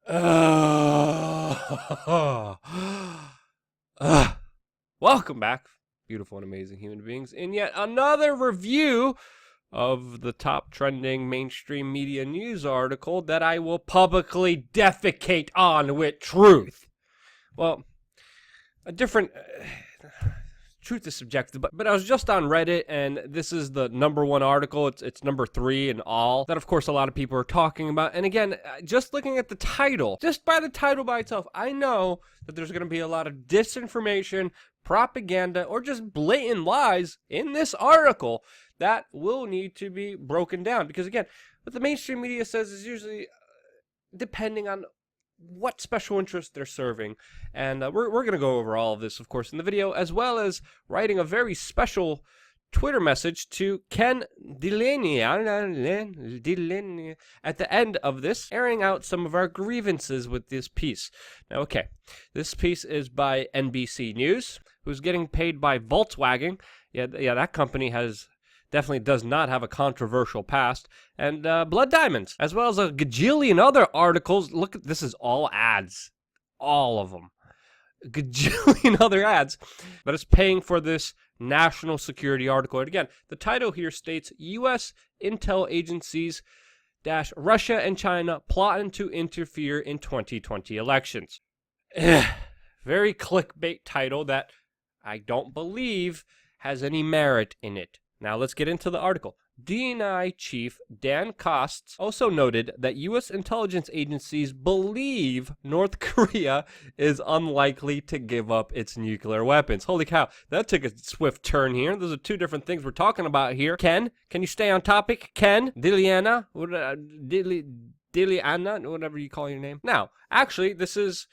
Welcome back, beautiful and amazing human beings, in yet another review of the top trending mainstream media news article that I will publicly defecate on with truth. Well, a different... truth is subjective, but I was just on Reddit, and this is the #1 article. It's number 3 in all that, of course, a lot of people are talking about. And again, just looking at the title, just by the title by itself, I know that there's going to be a lot of disinformation, propaganda, or just blatant lies in this article that will need to be broken down. Because again, what the mainstream media says is usually depending on what special interest they're serving, and we're going to go over all of this, of course, in the video, as well as writing a very special Twitter message to Ken Delaney at the end of this, airing out some of our grievances with this piece. Now, okay, this piece is by NBC News, who's getting paid by Volkswagen. Yeah, that company definitely does not have a controversial past, and Blood Diamonds, as well as a gajillion other articles. Look, this is all ads, all of them, a gajillion other ads, but it's paying for this national security article. And again, the title here states, U.S. intel agencies - Russia and China plotting to interfere in 2020 elections. Very clickbait title that I don't believe has any merit in it. Now let's get into the article. DNI Chief Dan Kosts also noted that U.S. intelligence agencies believe North Korea is unlikely to give up its nuclear weapons. Holy cow, that took a swift turn here. Those are two different things we're talking about here. Ken, can you stay on topic? Ken, Diliana, whatever you call your name. Now, actually, this is...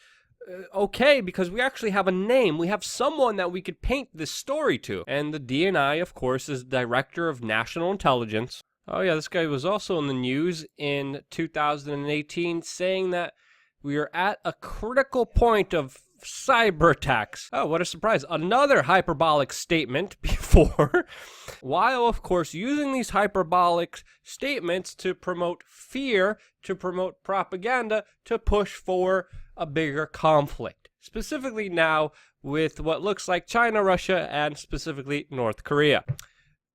okay, because we actually have a name. We have someone that we could paint this story to. And the DNI, of course, is Director of National Intelligence. Oh yeah, this guy was also in the news in 2018 saying that we are at a critical point of cyber attacks. Oh, what a surprise. Another hyperbolic statement before. While, of course, using these hyperbolic statements to promote fear, to promote propaganda, to push for a bigger conflict, specifically now with what looks like China, Russia, and specifically North Korea.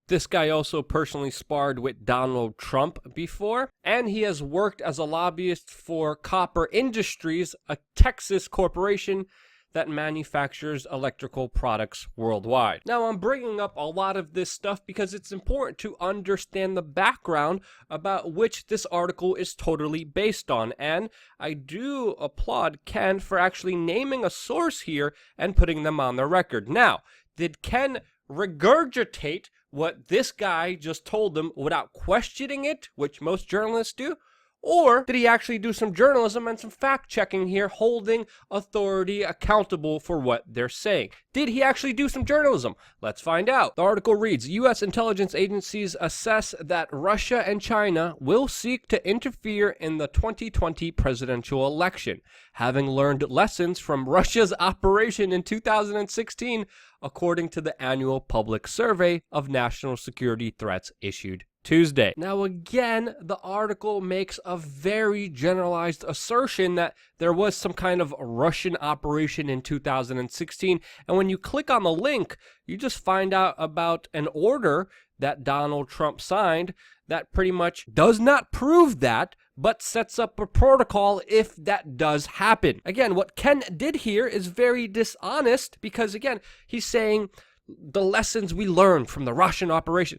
This guy also personally sparred with Donald Trump before, and he has worked as a lobbyist for Copper Industries, a Texas corporation that manufactures electrical products worldwide. Now, I'm bringing up a lot of this stuff because it's important to understand the background about which this article is totally based on, and I do applaud Ken for actually naming a source here and putting them on the record. Now, did Ken regurgitate what this guy just told them without questioning it, which most journalists do? Or did he actually do some journalism and some fact-checking here, holding authority accountable for what they're saying? Did he actually do some journalism? Let's find out. The article reads, U.S. intelligence agencies assess that Russia and China will seek to interfere in the 2020 presidential election, having learned lessons from Russia's operation in 2016, according to the annual public survey of national security threats issued Tuesday. Now again, the article makes a very generalized assertion that there was some kind of Russian operation in 2016, and when you click on the link, you just find out about an order that Donald Trump signed that pretty much does not prove that, but sets up a protocol if that does happen. Again, what Ken did here is very dishonest because, again, he's saying the lessons we learned from the Russian operation,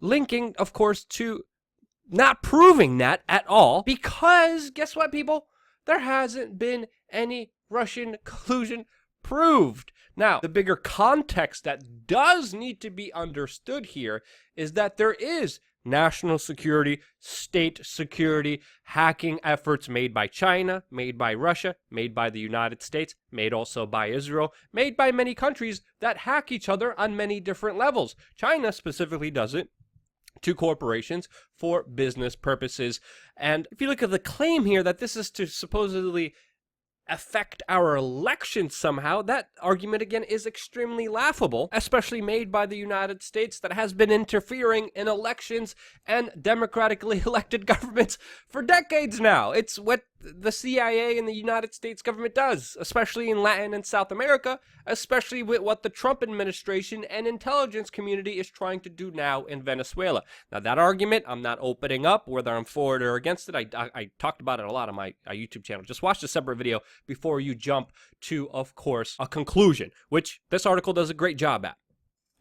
linking, of course, to not proving that at all, because guess what, people? There hasn't been any Russian collusion proved. Now, the bigger context that does need to be understood here is that there is national security, state security, hacking efforts made by China, made by Russia, made by the United States, made also by Israel, made by many countries that hack each other on many different levels. China specifically does it to corporations for business purposes. And if you look at the claim here that this is to supposedly affect our elections somehow, that argument again is extremely laughable, especially made by the United States that has been interfering in elections and democratically elected governments for decades now. It's what the CIA and the United States government does, especially in Latin and South America, especially with what the Trump administration and intelligence community is trying to do now in Venezuela. Now, that argument, I'm not opening up whether I'm for it or against it. I talked about it a lot on my YouTube channel. Just watch the separate video before you jump to, of course, a conclusion, which this article does a great job at.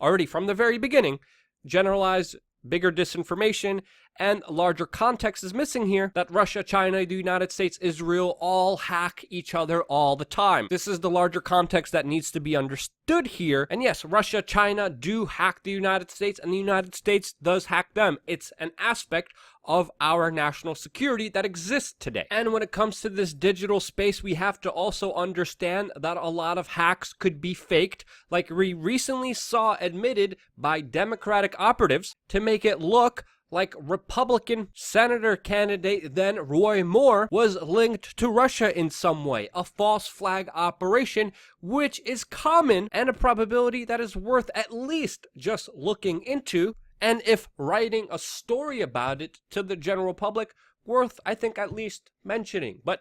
Already from the very beginning, generalized bigger disinformation and larger context is missing here, that Russia, China, the United States, Israel all hack each other all the time. This is the larger context that needs to be understood here. And yes, Russia, China do hack the United States, and the United States does hack them. It's an aspect of our national security that exists today. And when it comes to this digital space, we have to also understand that a lot of hacks could be faked, like we recently saw admitted by Democratic operatives to make it look like Republican Senator candidate then Roy Moore was linked to Russia in some way, a false flag operation, which is common and a probability that is worth at least just looking into, and if writing a story about it to the general public, worth, I think, at least mentioning. But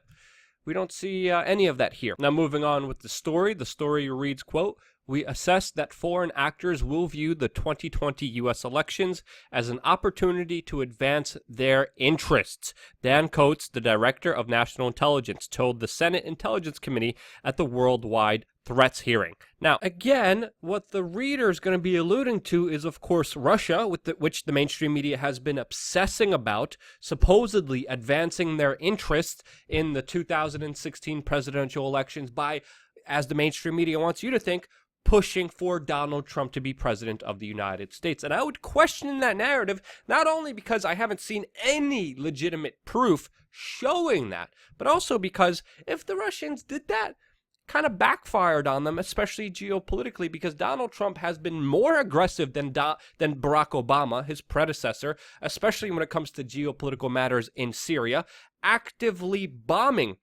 we don't see any of that here. Now, moving on with the story reads, quote, "We assess that foreign actors will view the 2020 U.S. elections as an opportunity to advance their interests," Dan Coates, the director of national intelligence, told the Senate Intelligence Committee at the Worldwide Threats hearing. Now, again, what the reader is going to be alluding to is, of course, Russia, which the mainstream media has been obsessing about, supposedly advancing their interests in the 2016 presidential elections by, as the mainstream media wants you to think, pushing for Donald Trump to be president of the United States. And I would question that narrative, not only because I haven't seen any legitimate proof showing that, but also because if the Russians did that, kind of backfired on them, especially geopolitically, because Donald Trump has been more aggressive than Barack Obama, his predecessor, especially when it comes to geopolitical matters in Syria, actively bombing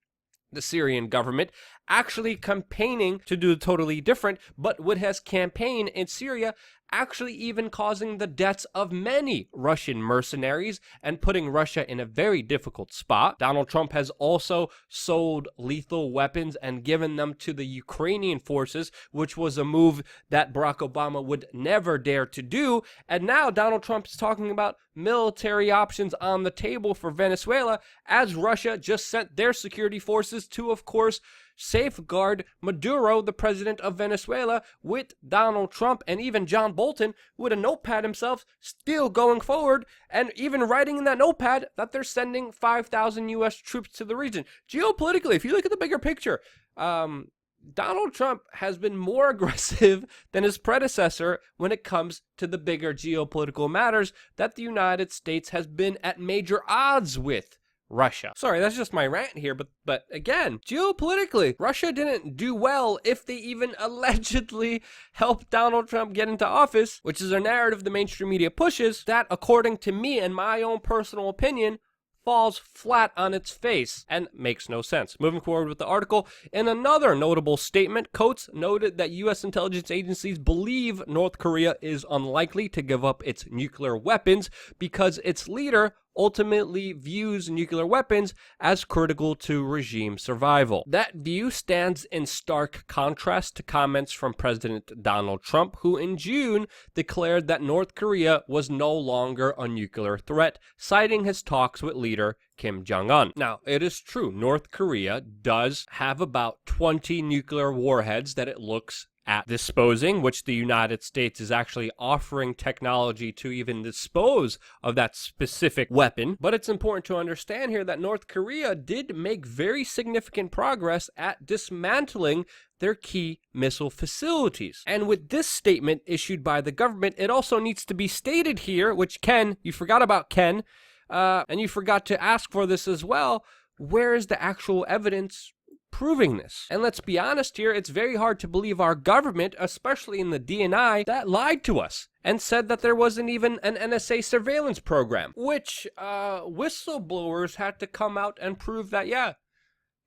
the Syrian government, actually campaigning to do totally different, but with his campaign in Syria actually even causing the deaths of many Russian mercenaries and putting Russia in a very difficult spot. Donald Trump has also sold lethal weapons and given them to the Ukrainian forces, which was a move that Barack Obama would never dare to do. And now Donald Trump is talking about military options on the table for Venezuela, as Russia just sent their security forces to, of course, safeguard Maduro, the president of Venezuela, with Donald Trump and even John Bolton with a notepad himself still going forward, and even writing in that notepad that they're sending 5,000 U.S. troops to the region. Geopolitically, if you look at the bigger picture, Donald Trump has been more aggressive than his predecessor when it comes to the bigger geopolitical matters that the United States has been at major odds with Russia. Sorry, that's just my rant here, but again, geopolitically, Russia didn't do well if they even allegedly helped Donald Trump get into office, which is a narrative the mainstream media pushes that, according to me and my own personal opinion, falls flat on its face and makes no sense. Moving forward with the article, in another notable statement, Coates noted that U.S. intelligence agencies believe North Korea is unlikely to give up its nuclear weapons because its leader ultimately views nuclear weapons as critical to regime survival. That view stands in stark contrast to comments from President Donald Trump, who in June declared that North Korea was no longer a nuclear threat, citing his talks with leader Kim Jong-un. Now, it is true, North Korea does have about 20 nuclear warheads that it looks at disposing, which the United States is actually offering technology to even dispose of that specific weapon. But it's important to understand here that North Korea did make very significant progress at dismantling their key missile facilities. And with this statement issued by the government, it also needs to be stated here, which Ken, you forgot about Ken, and you forgot to ask for this as well, where is the actual evidence proving this? And let's be honest here, it's very hard to believe our government, especially in the DNI, that lied to us and said that there wasn't even an NSA surveillance program, which whistleblowers had to come out and prove that, yeah,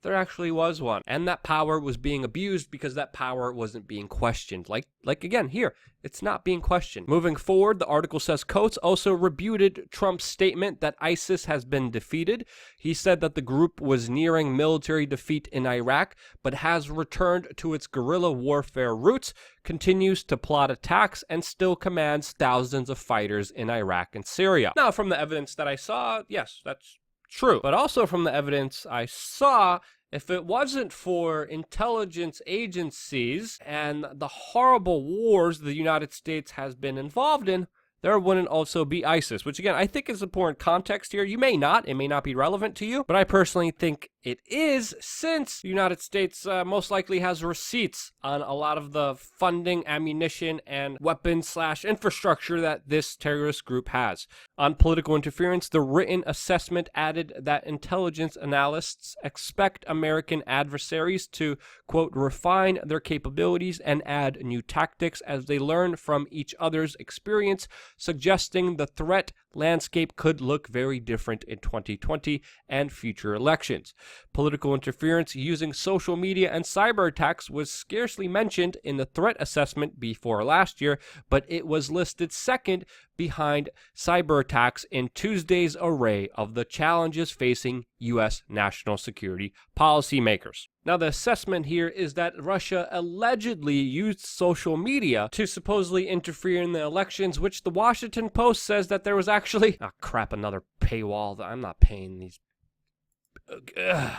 there actually was one. And that power was being abused because that power wasn't being questioned. Like again, here, it's not being questioned. Moving forward, the article says Coates also rebutted Trump's statement that ISIS has been defeated. He said that the group was nearing military defeat in Iraq, but has returned to its guerrilla warfare roots, continues to plot attacks, and still commands thousands of fighters in Iraq and Syria. Now, from the evidence that I saw, yes, that's true. But also from the evidence I saw, if it wasn't for intelligence agencies and the horrible wars the United States has been involved in, there wouldn't also be ISIS, which again, I think is important context here. You may not, it may not be relevant to you, but I personally think it is, since the United States most likely has receipts on a lot of the funding, ammunition, and weapons/infrastructure that this terrorist group has. On political interference, the written assessment added that intelligence analysts expect American adversaries to, quote, refine their capabilities and add new tactics as they learn from each other's experience, suggesting the threat landscape could look very different in 2020 and future elections. Political interference using social media and cyber attacks was scarcely mentioned in the threat assessment before last year, but it was listed second behind cyber attacks in Tuesday's array of the challenges facing U.S. national security policymakers. Now, the assessment here is that Russia allegedly used social media to supposedly interfere in the elections, which the Washington Post says that there was actually... Oh, crap, another paywall. I'm not paying these...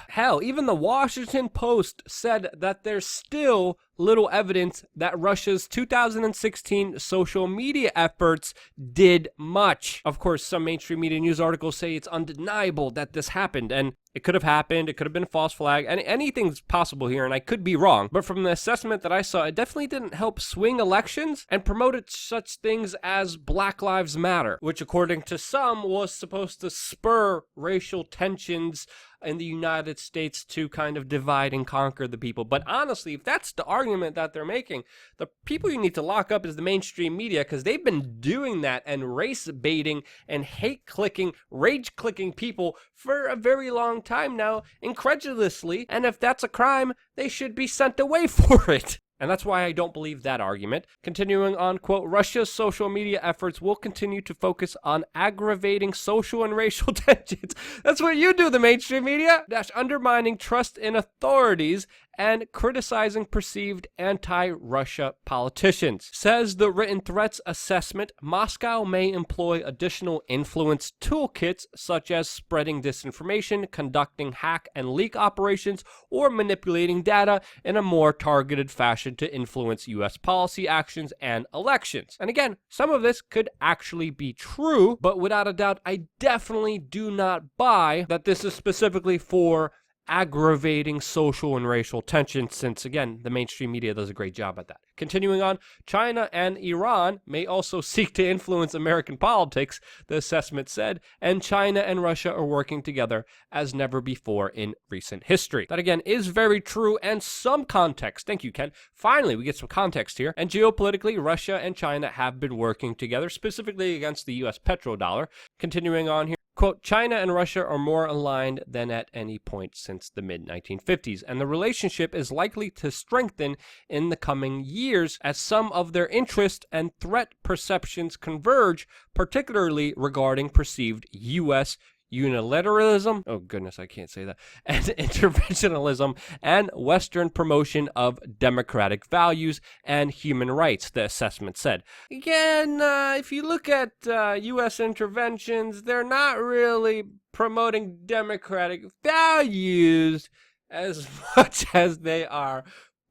Hell, even the Washington Post said that there's still little evidence that Russia's 2016 social media efforts did much. Of course, some mainstream media news articles say it's undeniable that this happened, and it could have happened, it could have been a false flag, and anything's possible here, and I could be wrong. But from the assessment that I saw, it definitely didn't help swing elections and promoted such things as Black Lives Matter, which according to some was supposed to spur racial tensions in the United States to kind of divide and conquer the people. But honestly, if that's the argument that they're making, the people you need to lock up is the mainstream media, because they've been doing that and race baiting and hate clicking, rage clicking people for a very long time now, incredulously. And if that's a crime, they should be sent away for it. And that's why I don't believe that argument. Continuing on, quote, Russia's social media efforts will continue to focus on aggravating social and racial tensions. That's what you do, the mainstream media. Undermining trust in authorities and criticizing perceived anti-Russia politicians. Says the written threats assessment, Moscow may employ additional influence toolkits such as spreading disinformation, conducting hack and leak operations, or manipulating data in a more targeted fashion to influence U.S. policy actions and elections. And again, some of this could actually be true, but without a doubt, I definitely do not buy that this is specifically for aggravating social and racial tensions, since again the mainstream media does a great job at that. Continuing on, China and Iran may also seek to influence American politics, the assessment said, and China and Russia are working together as never before in recent history. That again is very true, and some context. Thank you, Ken. Finally, we get some context here. And geopolitically, Russia and China have been working together, specifically against the U.S. petrodollar. Continuing on here, quote, China and Russia are more aligned than at any point since the mid-1950s, and the relationship is likely to strengthen in the coming years as some of their interest and threat perceptions converge, particularly regarding perceived U.S. unilateralism, oh goodness, I can't say that, and interventionism, and Western promotion of democratic values and human rights, the assessment said. Again, if you look at U.S. interventions, they're not really promoting democratic values as much as they are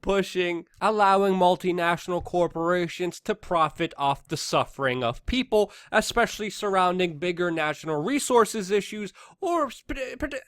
allowing multinational corporations to profit off the suffering of people, especially surrounding bigger national resources issues, or,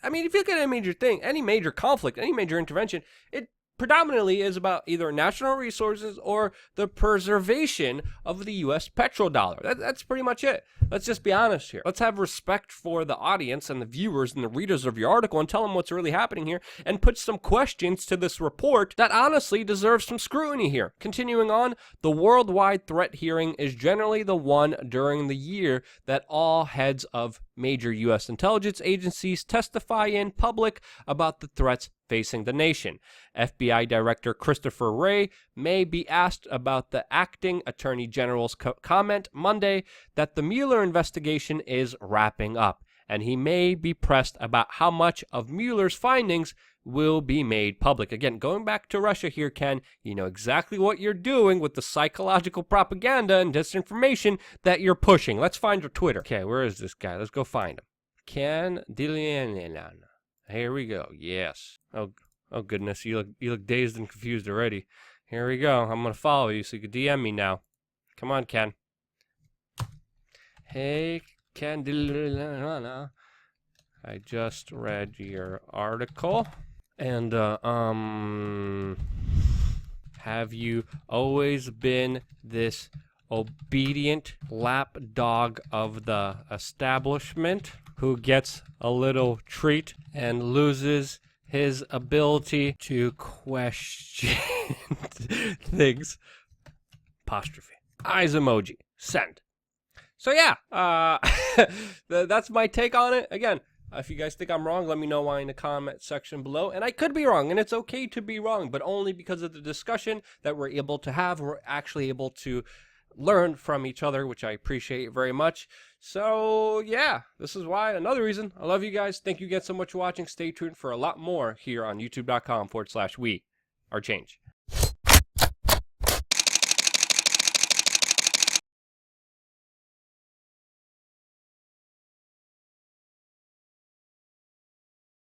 I mean, if you look at any major conflict, any major intervention, it predominantly is about either national resources or the preservation of the U.S. petrodollar. That's pretty much it. Let's just be honest here. Let's have respect for the audience and the viewers and the readers of your article and tell them what's really happening here and put some questions to this report that honestly deserves some scrutiny here. Continuing on, the worldwide threat hearing is generally the one during the year that all heads of major U.S. intelligence agencies testify in public about the threats facing the nation. FBI Director Christopher Wray may be asked about the acting Attorney General's comment Monday that the Mueller investigation is wrapping up, and he may be pressed about how much of Mueller's findings will be made public. Again, going back to Russia here, Ken, you know exactly what you're doing with the psychological propaganda and disinformation that you're pushing. Let's find your Twitter. Okay, where is this guy? Let's go find him. Ken Dilianan. Here we go. Yes. Oh goodness, you look dazed and confused already. Here we go. I'm gonna follow you so you can DM me now. Come on, Ken. Hey, Ken Dilianan. I just read your article. And, have you always been this obedient lapdog of the establishment who gets a little treat and loses his ability to question things? Apostrophe. Eyes emoji. Send. So yeah, that's my take on it. Again, if you guys think I'm wrong, let me know why in the comment section below. And I could be wrong, and it's okay to be wrong, but only because of the discussion that we're able to have. We're actually able to learn from each other, which I appreciate very much. So, yeah, this is why. Another reason. I love you guys. Thank you guys so much for watching. Stay tuned for a lot more here on youtube.com/we are change.